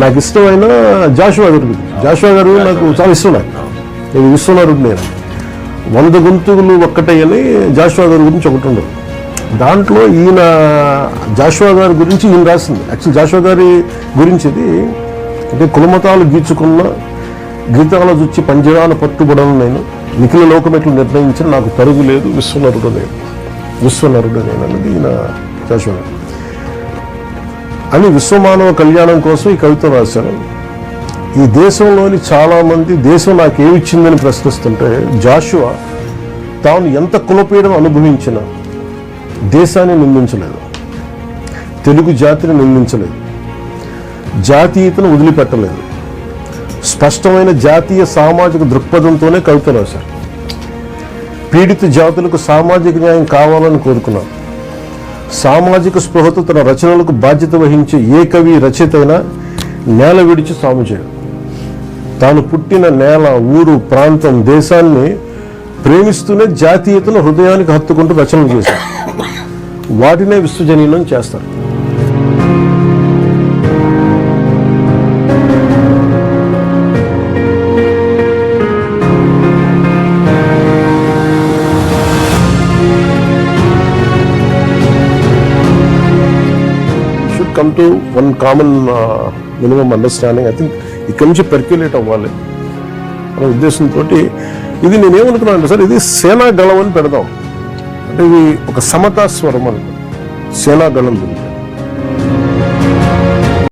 నాకు ఇష్టమైన జాషువా గారి గురించి. జాషువా గారు నాకు చాలా ఇష్టం. నేను విశ్వనాథుడు నేను 100 గొంతులు ఒక్కటయ్యని జాషువా గారి గురించి ఒకటి ఉండదు. దాంట్లో ఈయన జాషువా గారి గురించి ఈయన రాసింది. యాక్చువల్ జాషువా గారి గురించి ఇది అంటే కులమతాలు గీచుకున్న గీతాల చూచి పంజరాన పట్టుబడను నేను, నిఖిల లోకమెట్లు నిర్ణయించిన నాకు పరుగు లేదు, విశ్వనరుడు నేను అన్నది ఈయన జాషువా గారు. అని విశ్వమానవ కళ్యాణం కోసం ఈ కవిత రాశాను. ఈ దేశంలోని చాలామంది దేశం నాకేమిచ్చిందని ప్రశ్నిస్తుంటే జాషువా తాను ఎంత కులపీడను అనుభవించినా దేశాన్ని నిందించలేదు, తెలుగు జాతిని నిందించలేదు, జాతీయతను వదిలిపెట్టలేదు. స్పష్టమైన జాతీయ సామాజిక దృక్పథంతోనే కవిత రాశారు. పీడిత జాతులకు సామాజిక న్యాయం కావాలని కోరుకున్నారు. సామాజిక స్పృహతో తన రచనలకు బాధ్యత వహించే ఏ కవి రచయిత అయినా నేల విడిచి సాము చేయడు. తాను పుట్టిన నేల, ఊరు, ప్రాంతం, దేశాన్ని ప్రేమిస్తూనే జాతీయతను హృదయానికి హత్తుకుంటూ రచనలు చేశారు. వాటినే విశ్వజనీనం చేస్తారు. Come to one common minimum understanding. I think ఇక్కడి నుంచి పెర్క్యులేట్ అవ్వాలి అనే ఉద్దేశంతో ఇది నేనేమనుకున్నాను అంటే సార్, ఇది సేనా గళం అని పెడదాం. అంటే ఇది ఒక సమతా స్వరం అని సేనా గళం.